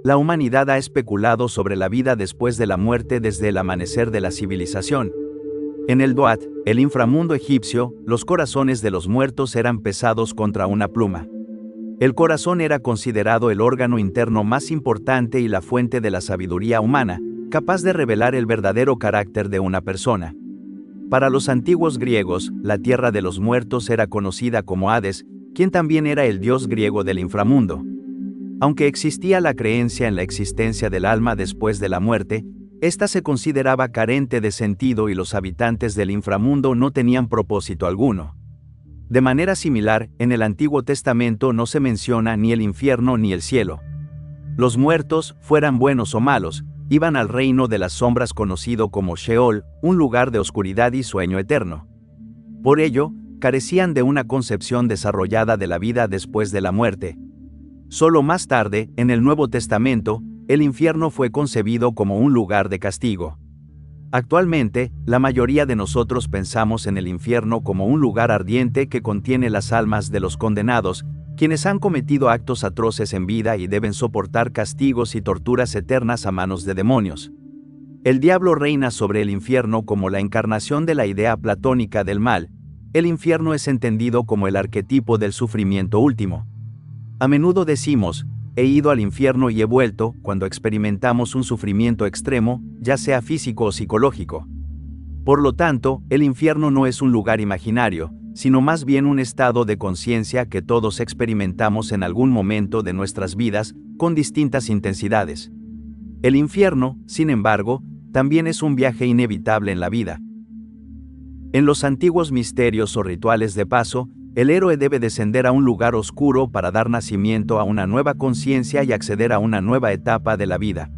La humanidad ha especulado sobre la vida después de la muerte desde el amanecer de la civilización. En el Duat, el inframundo egipcio, los corazones de los muertos eran pesados contra una pluma. El corazón era considerado el órgano interno más importante y la fuente de la sabiduría humana, capaz de revelar el verdadero carácter de una persona. Para los antiguos griegos, la tierra de los muertos era conocida como Hades, quien también era el dios griego del inframundo. Aunque existía la creencia en la existencia del alma después de la muerte, esta se consideraba carente de sentido y los habitantes del inframundo no tenían propósito alguno. De manera similar, en el Antiguo Testamento no se menciona ni el infierno ni el cielo. Los muertos, fueran buenos o malos, iban al reino de las sombras conocido como Sheol, un lugar de oscuridad y sueño eterno. Por ello, carecían de una concepción desarrollada de la vida después de la muerte. Solo más tarde, en el Nuevo Testamento, el infierno fue concebido como un lugar de castigo. Actualmente, la mayoría de nosotros pensamos en el infierno como un lugar ardiente que contiene las almas de los condenados, quienes han cometido actos atroces en vida y deben soportar castigos y torturas eternas a manos de demonios. El diablo reina sobre el infierno como la encarnación de la idea platónica del mal. El infierno es entendido como el arquetipo del sufrimiento último. A menudo decimos, he ido al infierno y he vuelto, cuando experimentamos un sufrimiento extremo, ya sea físico o psicológico. Por lo tanto, el infierno no es un lugar imaginario, sino más bien un estado de conciencia que todos experimentamos en algún momento de nuestras vidas, con distintas intensidades. El infierno, sin embargo, también es un viaje inevitable en la vida. En los antiguos misterios o rituales de paso, el héroe debe descender a un lugar oscuro para dar nacimiento a una nueva conciencia y acceder a una nueva etapa de la vida.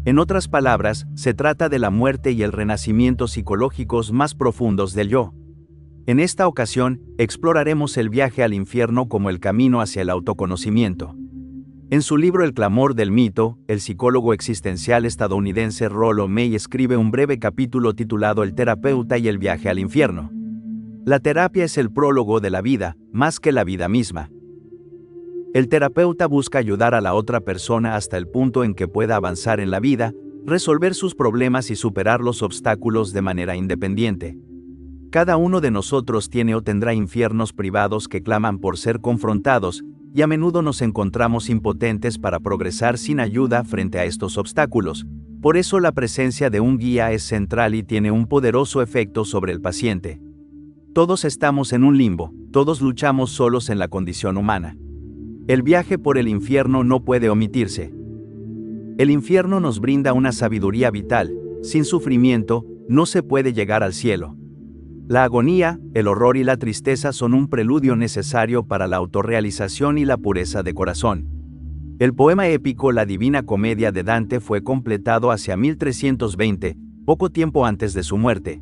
En otras palabras, se trata de la muerte y el renacimiento psicológicos más profundos del yo. En esta ocasión, exploraremos el viaje al infierno como el camino hacia el autoconocimiento. En su libro El clamor del mito, el psicólogo existencial estadounidense Rollo May escribe un breve capítulo titulado El terapeuta y el viaje al infierno. La terapia es el prólogo de la vida, más que la vida misma. El terapeuta busca ayudar a la otra persona hasta el punto en que pueda avanzar en la vida, resolver sus problemas y superar los obstáculos de manera independiente. Cada uno de nosotros tiene o tendrá infiernos privados que claman por ser confrontados, y a menudo nos encontramos impotentes para progresar sin ayuda frente a estos obstáculos. Por eso la presencia de un guía es central y tiene un poderoso efecto sobre el paciente. Todos estamos en un limbo, todos luchamos solos en la condición humana. El viaje por el infierno no puede omitirse. El infierno nos brinda una sabiduría vital, sin sufrimiento, no se puede llegar al cielo. La agonía, el horror y la tristeza son un preludio necesario para la autorrealización y la pureza de corazón. El poema épico La Divina Comedia de Dante fue completado hacia 1320, poco tiempo antes de su muerte.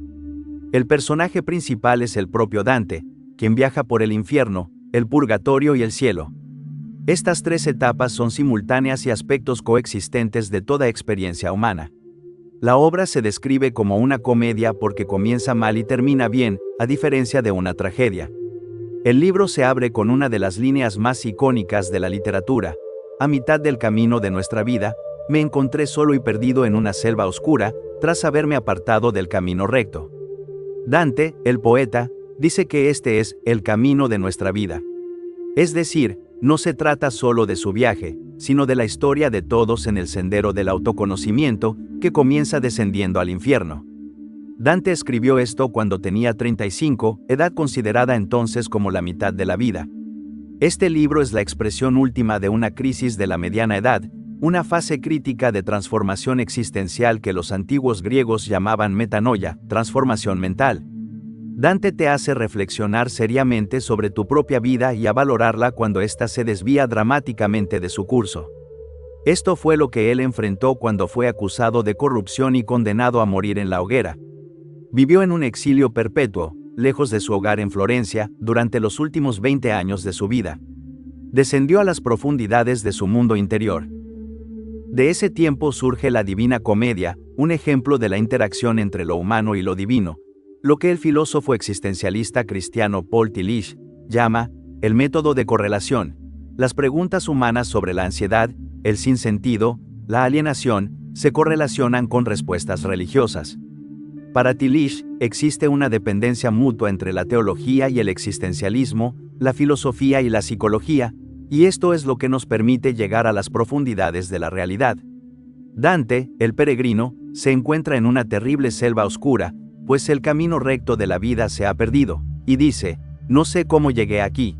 El personaje principal es el propio Dante, quien viaja por el infierno, el purgatorio y el cielo. Estas tres etapas son simultáneas y aspectos coexistentes de toda experiencia humana. La obra se describe como una comedia porque comienza mal y termina bien, a diferencia de una tragedia. El libro se abre con una de las líneas más icónicas de la literatura. A mitad del camino de nuestra vida, me encontré solo y perdido en una selva oscura, tras haberme apartado del camino recto. Dante, el poeta, dice que este es el camino de nuestra vida. Es decir, no se trata solo de su viaje, sino de la historia de todos en el sendero del autoconocimiento, que comienza descendiendo al infierno. Dante escribió esto cuando tenía 35, edad considerada entonces como la mitad de la vida. Este libro es la expresión última de una crisis de la mediana edad, una fase crítica de transformación existencial que los antiguos griegos llamaban metanoia, transformación mental. Dante te hace reflexionar seriamente sobre tu propia vida y a valorarla cuando ésta se desvía dramáticamente de su curso. Esto fue lo que él enfrentó cuando fue acusado de corrupción y condenado a morir en la hoguera. Vivió en un exilio perpetuo, lejos de su hogar en Florencia, durante los últimos 20 años de su vida. Descendió a las profundidades de su mundo interior. De ese tiempo surge la Divina Comedia, un ejemplo de la interacción entre lo humano y lo divino, lo que el filósofo existencialista cristiano Paul Tillich llama el método de correlación, las preguntas humanas sobre la ansiedad, el sinsentido, la alienación, se correlacionan con respuestas religiosas. Para Tillich, existe una dependencia mutua entre la teología y el existencialismo, la filosofía y la psicología, y esto es lo que nos permite llegar a las profundidades de la realidad. Dante, el peregrino, se encuentra en una terrible selva oscura, pues el camino recto de la vida se ha perdido, y dice, no sé cómo llegué aquí.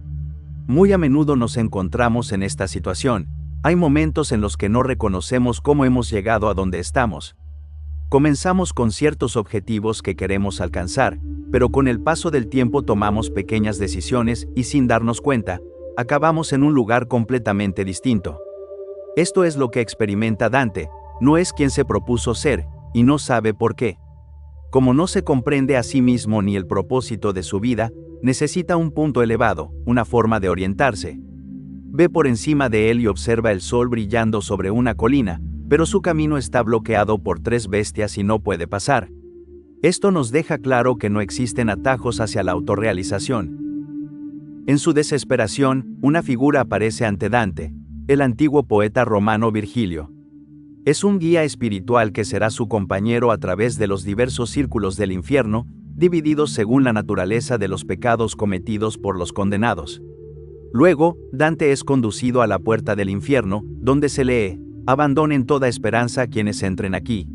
Muy a menudo nos encontramos en esta situación. Hay momentos en los que no reconocemos cómo hemos llegado a donde estamos. Comenzamos con ciertos objetivos que queremos alcanzar, pero con el paso del tiempo tomamos pequeñas decisiones y sin darnos cuenta, acabamos en un lugar completamente distinto. Esto es lo que experimenta Dante, no es quien se propuso ser, y no sabe por qué. Como no se comprende a sí mismo ni el propósito de su vida, necesita un punto elevado, una forma de orientarse. Ve por encima de él y observa el sol brillando sobre una colina, pero su camino está bloqueado por 3 bestias y no puede pasar. Esto nos deja claro que no existen atajos hacia la autorrealización. En su desesperación, una figura aparece ante Dante, el antiguo poeta romano Virgilio. Es un guía espiritual que será su compañero a través de los diversos círculos del infierno, divididos según la naturaleza de los pecados cometidos por los condenados. Luego, Dante es conducido a la puerta del infierno, donde se lee, abandonen toda esperanza a quienes entren aquí.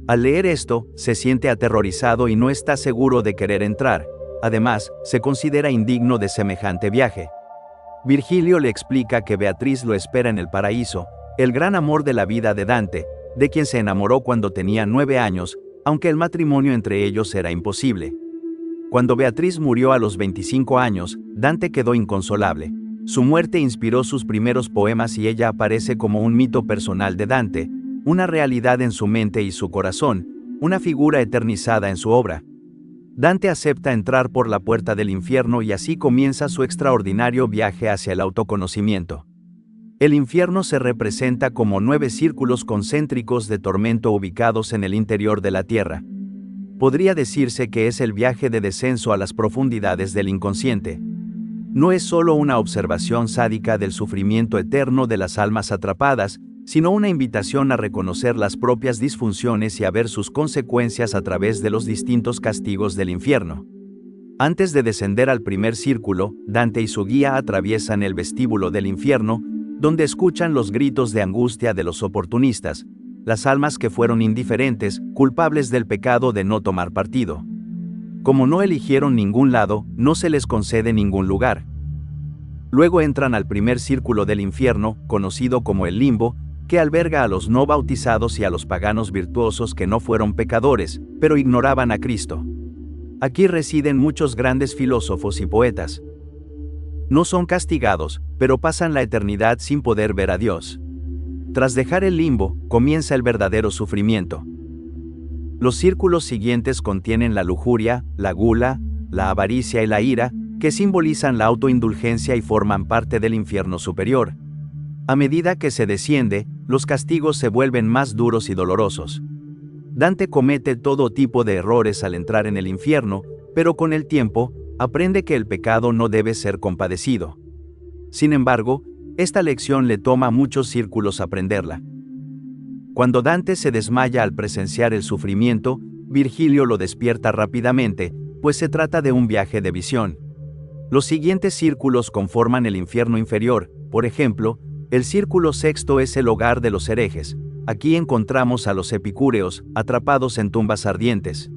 Al leer esto, se siente aterrorizado y no está seguro de querer entrar. Además, se considera indigno de semejante viaje. Virgilio le explica que Beatriz lo espera en el paraíso, el gran amor de la vida de Dante, de quien se enamoró cuando tenía 9 años, aunque el matrimonio entre ellos era imposible. Cuando Beatriz murió a los 25 años, Dante quedó inconsolable. Su muerte inspiró sus primeros poemas y ella aparece como un mito personal de Dante, una realidad en su mente y su corazón, una figura eternizada en su obra. Dante acepta entrar por la puerta del infierno y así comienza su extraordinario viaje hacia el autoconocimiento. El infierno se representa como 9 círculos concéntricos de tormento ubicados en el interior de la tierra. Podría decirse que es el viaje de descenso a las profundidades del inconsciente. No es solo una observación sádica del sufrimiento eterno de las almas atrapadas, sino una invitación a reconocer las propias disfunciones y a ver sus consecuencias a través de los distintos castigos del infierno. Antes de descender al primer círculo, Dante y su guía atraviesan el vestíbulo del infierno, donde escuchan los gritos de angustia de los oportunistas, las almas que fueron indiferentes, culpables del pecado de no tomar partido. Como no eligieron ningún lado, no se les concede ningún lugar. Luego entran al primer círculo del infierno, conocido como el limbo, que alberga a los no bautizados y a los paganos virtuosos que no fueron pecadores, pero ignoraban a Cristo. Aquí residen muchos grandes filósofos y poetas. No son castigados, pero pasan la eternidad sin poder ver a Dios. Tras dejar el limbo, comienza el verdadero sufrimiento. Los círculos siguientes contienen la lujuria, la gula, la avaricia y la ira, que simbolizan la autoindulgencia y forman parte del infierno superior. A medida que se desciende, los castigos se vuelven más duros y dolorosos. Dante comete todo tipo de errores al entrar en el infierno, pero con el tiempo, aprende que el pecado no debe ser compadecido. Sin embargo, esta lección le toma muchos círculos aprenderla. Cuando Dante se desmaya al presenciar el sufrimiento, Virgilio lo despierta rápidamente, pues se trata de un viaje de visión. Los siguientes círculos conforman el infierno inferior, por ejemplo, el círculo sexto es el hogar de los herejes. Aquí encontramos a los epicúreos, atrapados en tumbas ardientes.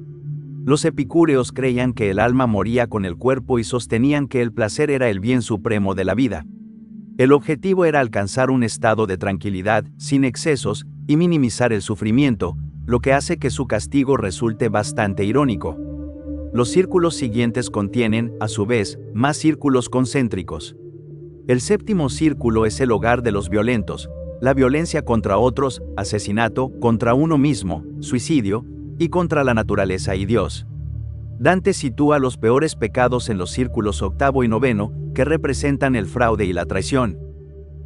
Los epicúreos creían que el alma moría con el cuerpo y sostenían que el placer era el bien supremo de la vida. El objetivo era alcanzar un estado de tranquilidad, sin excesos, y minimizar el sufrimiento, lo que hace que su castigo resulte bastante irónico. Los círculos siguientes contienen, a su vez, más círculos concéntricos. El séptimo círculo es el hogar de los violentos, la violencia contra otros, asesinato, contra uno mismo, suicidio, y contra la naturaleza y Dios. Dante sitúa los peores pecados en los círculos octavo y noveno, que representan el fraude y la traición.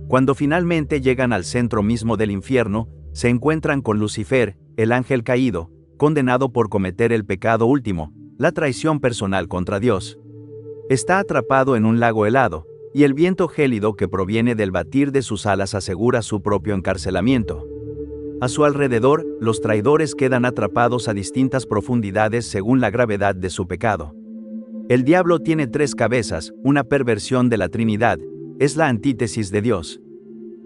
Cuando finalmente llegan al centro mismo del infierno, se encuentran con Lucifer, el ángel caído, condenado por cometer el pecado último, la traición personal contra Dios. Está atrapado en un lago helado, y el viento gélido que proviene del batir de sus alas asegura su propio encarcelamiento. A su alrededor, los traidores quedan atrapados a distintas profundidades según la gravedad de su pecado. El diablo tiene 3 cabezas, una perversión de la Trinidad, es la antítesis de Dios.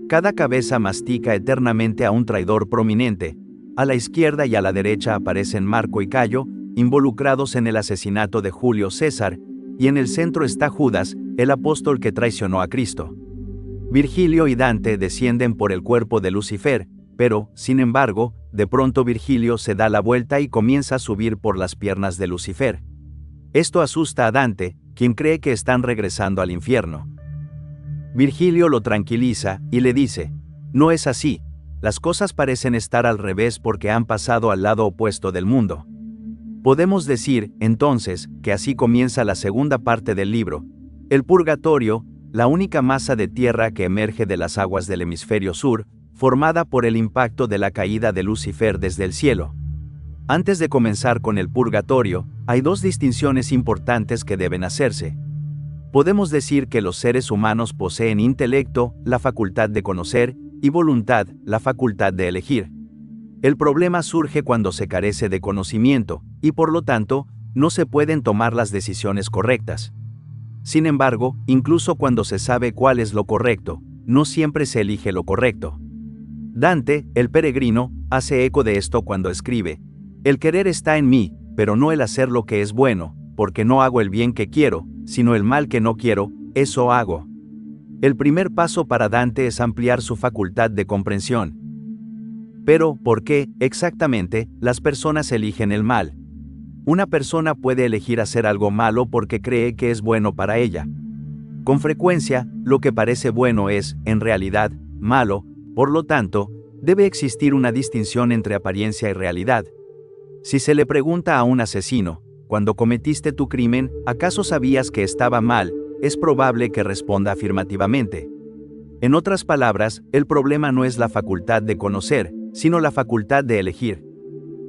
Cada cabeza mastica eternamente a un traidor prominente. A la izquierda y a la derecha aparecen Marco y Cayo, involucrados en el asesinato de Julio César, y en el centro está Judas, el apóstol que traicionó a Cristo. Virgilio y Dante descienden por el cuerpo de Lucifer, pero, sin embargo, de pronto Virgilio se da la vuelta y comienza a subir por las piernas de Lucifer. Esto asusta a Dante, quien cree que están regresando al infierno. Virgilio lo tranquiliza y le dice: no es así, las cosas parecen estar al revés porque han pasado al lado opuesto del mundo. Podemos decir, entonces, que así comienza la segunda parte del libro. El purgatorio, la única masa de tierra que emerge de las aguas del hemisferio sur, formada por el impacto de la caída de Lucifer desde el cielo. Antes de comenzar con el purgatorio, hay 2 distinciones importantes que deben hacerse. Podemos decir que los seres humanos poseen intelecto, la facultad de conocer, y voluntad, la facultad de elegir. El problema surge cuando se carece de conocimiento, y por lo tanto, no se pueden tomar las decisiones correctas. Sin embargo, incluso cuando se sabe cuál es lo correcto, no siempre se elige lo correcto. Dante, el peregrino, hace eco de esto cuando escribe: el querer está en mí, pero no el hacer lo que es bueno, porque no hago el bien que quiero, sino el mal que no quiero, eso hago. El primer paso para Dante es ampliar su facultad de comprensión. Pero, ¿por qué, exactamente, las personas eligen el mal? Una persona puede elegir hacer algo malo porque cree que es bueno para ella. Con frecuencia, lo que parece bueno es, en realidad, malo, por lo tanto, debe existir una distinción entre apariencia y realidad. Si se le pregunta a un asesino: cuando cometiste tu crimen, ¿acaso sabías que estaba mal?, es probable que responda afirmativamente. En otras palabras, el problema no es la facultad de conocer, sino la facultad de elegir.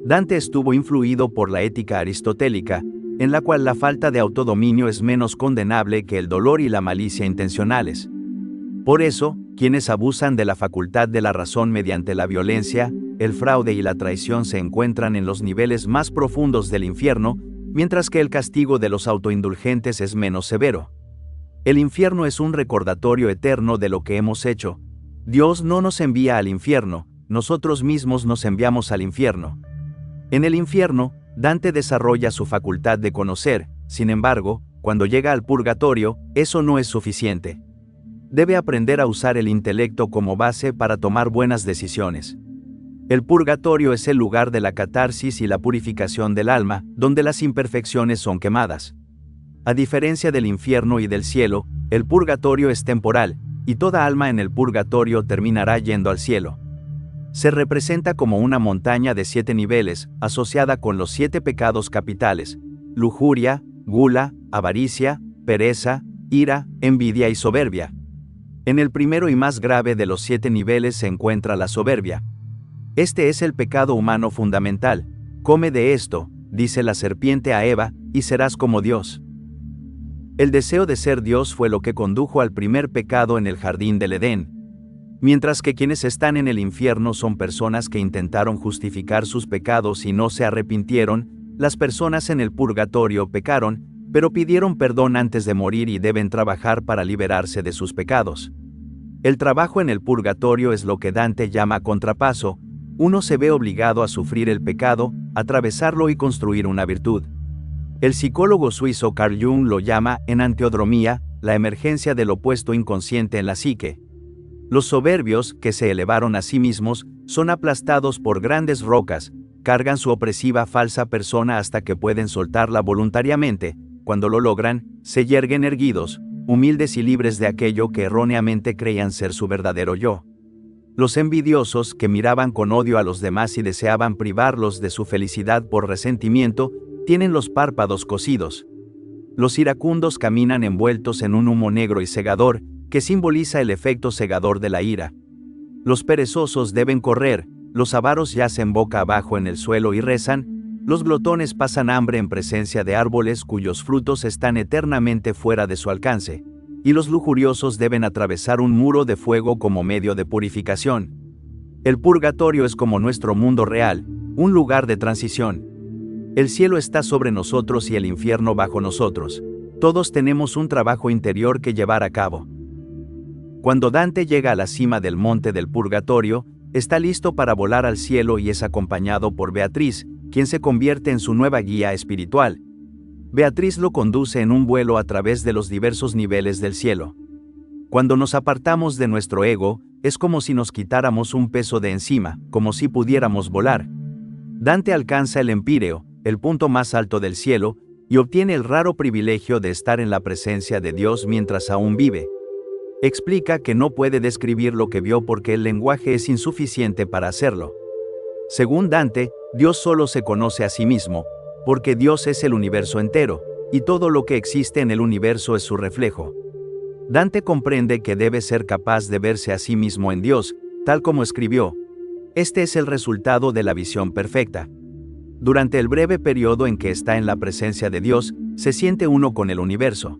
Dante estuvo influido por la ética aristotélica, en la cual la falta de autodominio es menos condenable que el dolor y la malicia intencionales. Por eso, quienes abusan de la facultad de la razón mediante la violencia, el fraude y la traición se encuentran en los niveles más profundos del infierno, mientras que el castigo de los autoindulgentes es menos severo. El infierno es un recordatorio eterno de lo que hemos hecho. Dios no nos envía al infierno, nosotros mismos nos enviamos al infierno. En el infierno, Dante desarrolla su facultad de conocer, sin embargo, cuando llega al purgatorio, eso no es suficiente. Debe aprender a usar el intelecto como base para tomar buenas decisiones. El purgatorio es el lugar de la catarsis y la purificación del alma, donde las imperfecciones son quemadas. A diferencia del infierno y del cielo, el purgatorio es temporal, y toda alma en el purgatorio terminará yendo al cielo. Se representa como una montaña de 7 niveles, asociada con los 7 pecados capitales: lujuria, gula, avaricia, pereza, ira, envidia y soberbia. En el primero y más grave de los 7 niveles se encuentra la soberbia. Este es el pecado humano fundamental. Come de esto, dice la serpiente a Eva, y serás como Dios. El deseo de ser Dios fue lo que condujo al primer pecado en el jardín del Edén. Mientras que quienes están en el infierno son personas que intentaron justificar sus pecados y no se arrepintieron, las personas en el purgatorio pecaron, pero pidieron perdón antes de morir y deben trabajar para liberarse de sus pecados. El trabajo en el purgatorio es lo que Dante llama contrapaso. Uno se ve obligado a sufrir el pecado, atravesarlo y construir una virtud. El psicólogo suizo Carl Jung lo llama enantiodromía, la emergencia del opuesto inconsciente en la psique. Los soberbios, que se elevaron a sí mismos, son aplastados por grandes rocas, cargan su opresiva falsa persona hasta que pueden soltarla voluntariamente. Cuando lo logran, se yerguen erguidos, humildes y libres de aquello que erróneamente creían ser su verdadero yo. Los envidiosos, que miraban con odio a los demás y deseaban privarlos de su felicidad por resentimiento, tienen los párpados cosidos. Los iracundos caminan envueltos en un humo negro y cegador, que simboliza el efecto cegador de la ira. Los perezosos deben correr, los avaros yacen boca abajo en el suelo y rezan, los glotones pasan hambre en presencia de árboles cuyos frutos están eternamente fuera de su alcance. y los lujuriosos deben atravesar un muro de fuego como medio de purificación. El purgatorio es como nuestro mundo real, un lugar de transición. El cielo está sobre nosotros y el infierno bajo nosotros. Todos tenemos un trabajo interior que llevar a cabo. Cuando Dante llega a la cima del monte del purgatorio, está listo para volar al cielo y es acompañado por Beatriz, quien se convierte en su nueva guía espiritual. Beatriz lo conduce en un vuelo a través de los diversos niveles del cielo. Cuando nos apartamos de nuestro ego, es como si nos quitáramos un peso de encima, como si pudiéramos volar. Dante alcanza el Empíreo, el punto más alto del cielo, y obtiene el raro privilegio de estar en la presencia de Dios mientras aún vive. Explica que no puede describir lo que vio porque el lenguaje es insuficiente para hacerlo. Según Dante, Dios solo se conoce a sí mismo, porque Dios es el universo entero, y todo lo que existe en el universo es su reflejo. Dante comprende que debe ser capaz de verse a sí mismo en Dios, tal como escribió. Este es el resultado de la visión perfecta. Durante el breve periodo en que está en la presencia de Dios, se siente uno con el universo.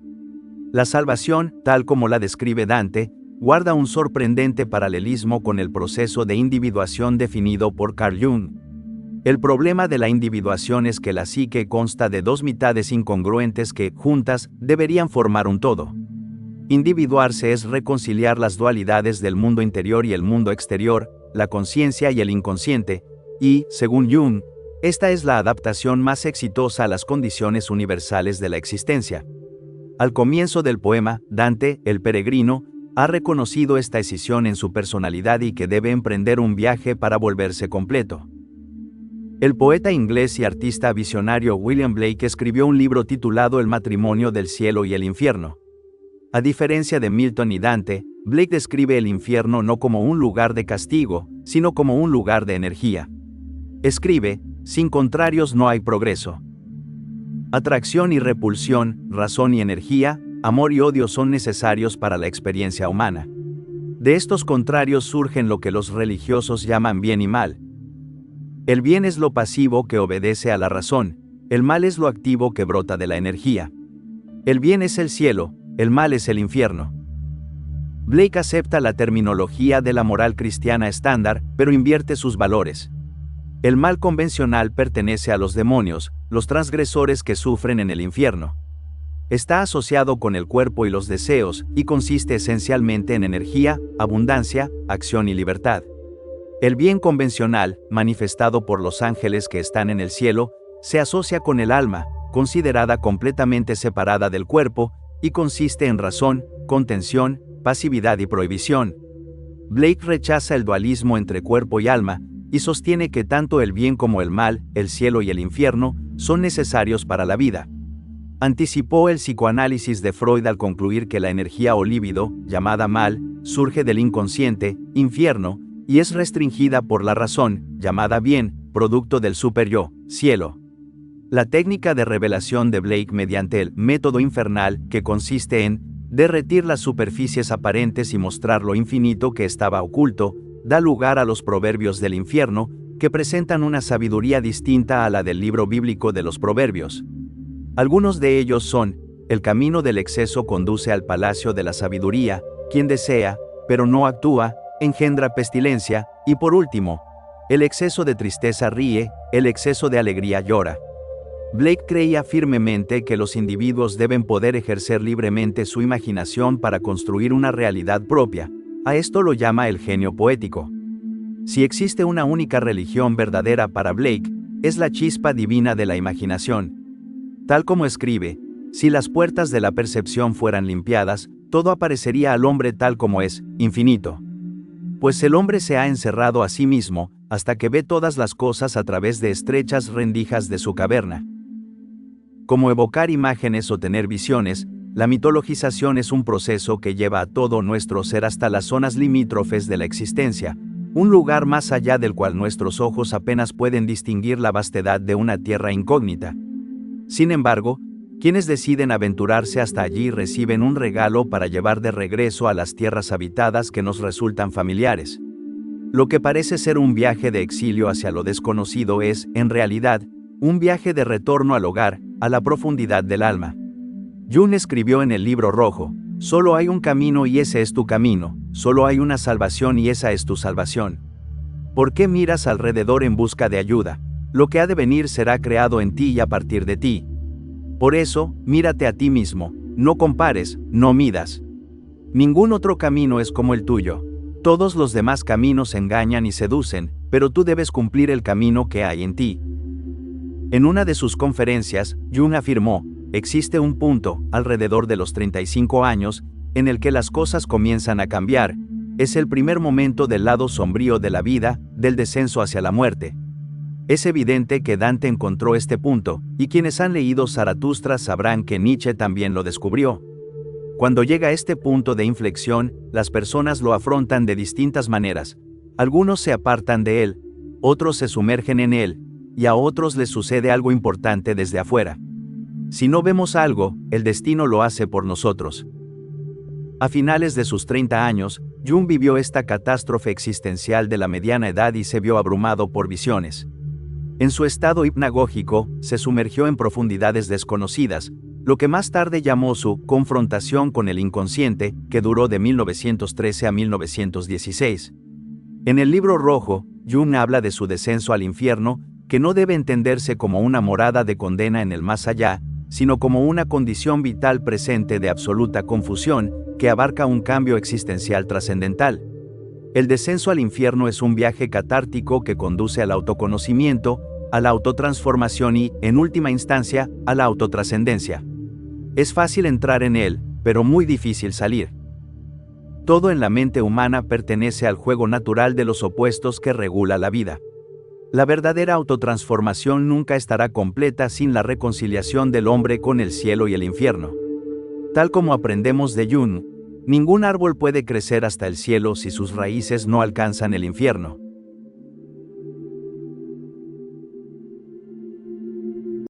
La salvación, tal como la describe Dante, guarda un sorprendente paralelismo con el proceso de individuación definido por Carl Jung. El problema de la individuación es que la psique consta de dos mitades incongruentes que, juntas, deberían formar un todo. Individuarse es reconciliar las dualidades del mundo interior y el mundo exterior, la conciencia y el inconsciente, y, según Jung, esta es la adaptación más exitosa a las condiciones universales de la existencia. Al comienzo del poema, Dante, el peregrino, ha reconocido esta escisión en su personalidad y que debe emprender un viaje para volverse completo. El poeta inglés y artista visionario William Blake escribió un libro titulado El matrimonio del cielo y el infierno. A diferencia de Milton y Dante, Blake describe el infierno no como un lugar de castigo, sino como un lugar de energía. Escribe, sin contrarios no hay progreso. Atracción y repulsión, razón y energía, amor y odio son necesarios para la experiencia humana. De estos contrarios surgen lo que los religiosos llaman bien y mal. El bien es lo pasivo que obedece a la razón, el mal es lo activo que brota de la energía. El bien es el cielo, el mal es el infierno. Blake acepta la terminología de la moral cristiana estándar, pero invierte sus valores. El mal convencional pertenece a los demonios, los transgresores que sufren en el infierno. Está asociado con el cuerpo y los deseos, y consiste esencialmente en energía, abundancia, acción y libertad. El bien convencional, manifestado por los ángeles que están en el cielo, se asocia con el alma, considerada completamente separada del cuerpo, y consiste en razón, contención, pasividad y prohibición. Blake rechaza el dualismo entre cuerpo y alma, y sostiene que tanto el bien como el mal, el cielo y el infierno, son necesarios para la vida. Anticipó el psicoanálisis de Freud al concluir que la energía o líbido, llamada mal, surge del inconsciente, infierno, y es restringida por la razón, llamada bien, producto del superyo, cielo. La técnica de revelación de Blake mediante el método infernal, que consiste en derretir las superficies aparentes y mostrar lo infinito que estaba oculto, da lugar a los proverbios del infierno, que presentan una sabiduría distinta a la del libro bíblico de los proverbios. Algunos de ellos son: el camino del exceso conduce al palacio de la sabiduría, quien desea, pero no actúa, engendra pestilencia, y por último, el exceso de tristeza ríe, el exceso de alegría llora. Blake creía firmemente que los individuos deben poder ejercer libremente su imaginación para construir una realidad propia. A esto lo llama el genio poético. Si existe una única religión verdadera para Blake, es la chispa divina de la imaginación. Tal como escribe, si las puertas de la percepción fueran limpiadas, todo aparecería al hombre tal como es, infinito. Pues el hombre se ha encerrado a sí mismo, hasta que ve todas las cosas a través de estrechas rendijas de su caverna. Como evocar imágenes o tener visiones, la mitologización es un proceso que lleva a todo nuestro ser hasta las zonas limítrofes de la existencia, un lugar más allá del cual nuestros ojos apenas pueden distinguir la vastedad de una tierra incógnita. Sin embargo, quienes deciden aventurarse hasta allí reciben un regalo para llevar de regreso a las tierras habitadas que nos resultan familiares. Lo que parece ser un viaje de exilio hacia lo desconocido es, en realidad, un viaje de retorno al hogar, a la profundidad del alma. Jung escribió en el Libro Rojo: Solo hay un camino y ese es tu camino, solo hay una salvación y esa es tu salvación. ¿Por qué miras alrededor en busca de ayuda? Lo que ha de venir será creado en ti y a partir de ti. Por eso, mírate a ti mismo, no compares, no midas. Ningún otro camino es como el tuyo. Todos los demás caminos engañan y seducen, pero tú debes cumplir el camino que hay en ti. En una de sus conferencias, Jung afirmó, existe un punto, alrededor de los 35 años, en el que las cosas comienzan a cambiar. Es el primer momento del lado sombrío de la vida, del descenso hacia la muerte. Es evidente que Dante encontró este punto, y quienes han leído Zaratustra sabrán que Nietzsche también lo descubrió. Cuando llega a este punto de inflexión, las personas lo afrontan de distintas maneras. Algunos se apartan de él, otros se sumergen en él, y a otros les sucede algo importante desde afuera. Si no vemos algo, el destino lo hace por nosotros. A finales de sus 30 años, Jung vivió esta catástrofe existencial de la mediana edad y se vio abrumado por visiones. En su estado hipnagógico, se sumergió en profundidades desconocidas, lo que más tarde llamó su confrontación con el inconsciente, que duró de 1913 a 1916. En el Libro Rojo, Jung habla de su descenso al infierno, que no debe entenderse como una morada de condena en el más allá, sino como una condición vital presente de absoluta confusión, que abarca un cambio existencial trascendental. El descenso al infierno es un viaje catártico que conduce al autoconocimiento, a la autotransformación y, en última instancia, a la autotrascendencia. Es fácil entrar en él, pero muy difícil salir. Todo en la mente humana pertenece al juego natural de los opuestos que regula la vida. La verdadera autotransformación nunca estará completa sin la reconciliación del hombre con el cielo y el infierno. Tal como aprendemos de Jung, ningún árbol puede crecer hasta el cielo si sus raíces no alcanzan el infierno.